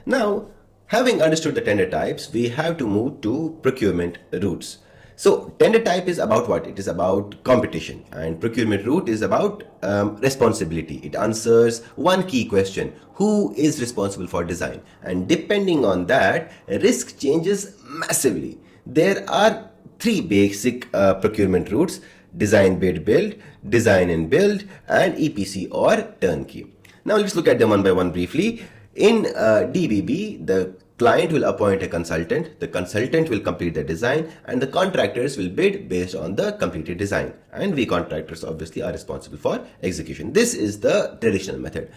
Now, having understood the tender types, we have to move to procurement routes. So tender type is about what? It is about competition, and procurement route is about responsibility. It answers one key question: who is responsible for design? And depending on that, risk changes massively. There are three basic procurement routes: design, bid, build, design and build, and EPC or turnkey. Now let's look at them one by one briefly. In DBB, the client will appoint a consultant, the consultant will complete the design, and the contractors will bid based on the completed design. And we contractors obviously are responsible for execution. This is the traditional method.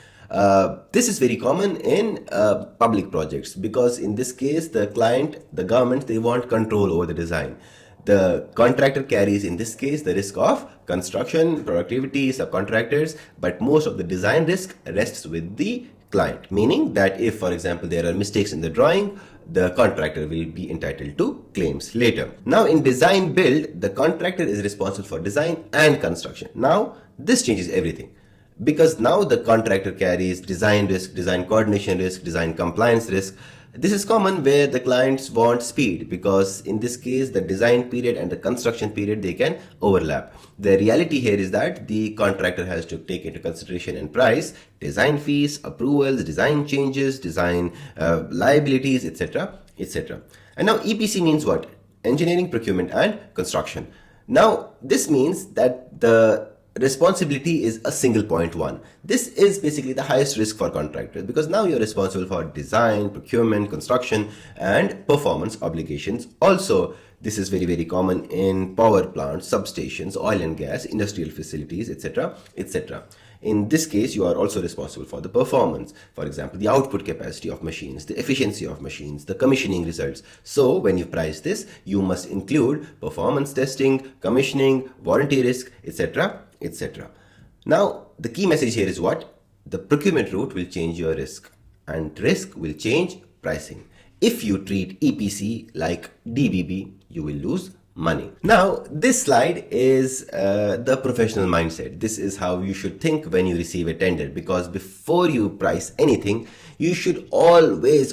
This is very common in public projects, because in this case, the client, the government, they want control over the design. The contractor carries, in this case, the risk of construction, productivity, subcontractors, but most of the design risk rests with the client, meaning that if, for example, there are mistakes in the drawing, the contractor will be entitled to claims later. Now, in design build, the contractor is responsible for design and construction. Now, this changes everything, because now the contractor carries design risk, design coordination risk, design compliance risk. This is common where the clients want speed, because in this case the design period and the construction period, they can overlap. The reality here is that the contractor has to take into consideration and price design fees, approvals, design changes, design liabilities, etc., etc. And now EPC means what? Engineering, procurement and construction. Now this means that the responsibility is a single point one. This is basically the highest risk for contractors, because now you're responsible for design, procurement, construction and performance obligations. Also, this is very, very common in power plants, substations, oil and gas, industrial facilities, etc., etc. In this case, you are also responsible for the performance. For example, the output capacity of machines, the efficiency of machines, the commissioning results. So when you price this, you must include performance testing, commissioning, warranty risk, etc., etc. Now, the key message here is what? The procurement route will change your risk, and risk will change pricing. If you treat EPC like DBB, you will lose money. Now, this slide is the professional mindset. This is how you should think when you receive a tender, because before you price anything, you should always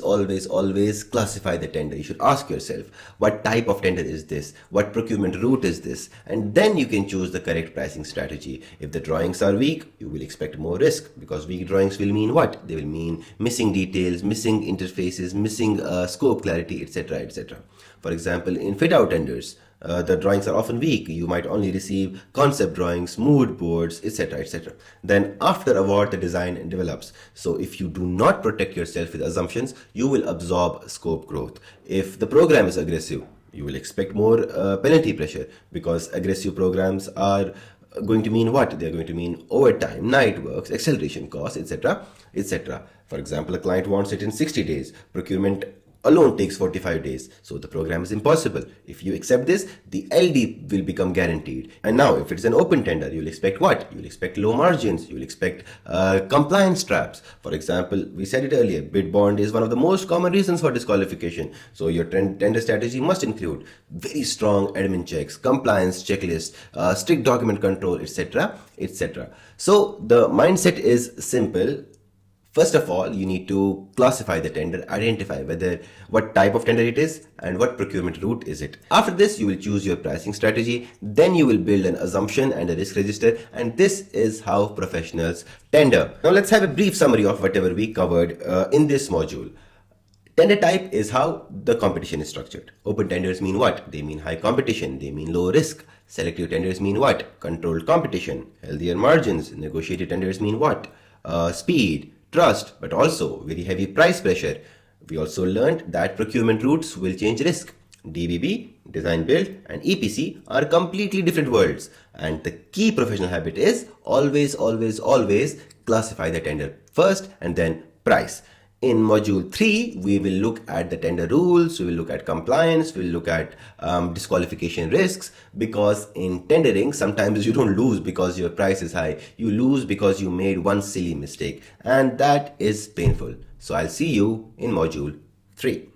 classify the tender. You should ask yourself, what type of tender is this? What procurement route is this? And then you can choose the correct pricing strategy. If the drawings are weak, you will expect more risk, because weak drawings will mean what? They will mean missing details, missing interfaces, missing scope clarity, etc., etc. For example, in fit-out tenders, the drawings are often weak. You might only receive concept drawings, mood boards, etc., etc. Then after award, the design develops. So if you do not protect yourself with assumptions, you will absorb scope growth. If the program is aggressive, you will expect more penalty pressure, because aggressive programs are going to mean what? They're going to mean overtime, night works, acceleration costs, etc., etc. For example, a client wants it in 60 days. Procurement alone takes 45 days. So the program is impossible. If you accept this, the LD will become guaranteed. And now if it's an open tender, you'll expect what? You'll expect low margins. You'll expect compliance traps. For example, we said it earlier, bid bond is one of the most common reasons for disqualification. So your tender strategy must include very strong admin checks, compliance checklist, strict document control, etc., etc. So the mindset is simple. First of all, you need to classify the tender, identify what type of tender it is and what procurement route is it. After this, you will choose your pricing strategy. Then you will build an assumption and a risk register. And this is how professionals tender. Now let's have a brief summary of whatever we covered in this module. Tender type is how the competition is structured. Open tenders mean what? They mean high competition. They mean low risk. Selective tenders mean what? Controlled competition. Healthier margins. Negotiated tenders mean what? Speed, trust, but also very heavy price pressure. We also learned that procurement routes will change risk. DBB, design build, and EPC are completely different worlds. And the key professional habit is always classify the tender first and then price. In module 3, we will look at the tender rules, we will look at compliance, we will look at disqualification risks, because in tendering, sometimes you don't lose because your price is high. You lose because you made one silly mistake, and that is painful. So I'll see you in module 3.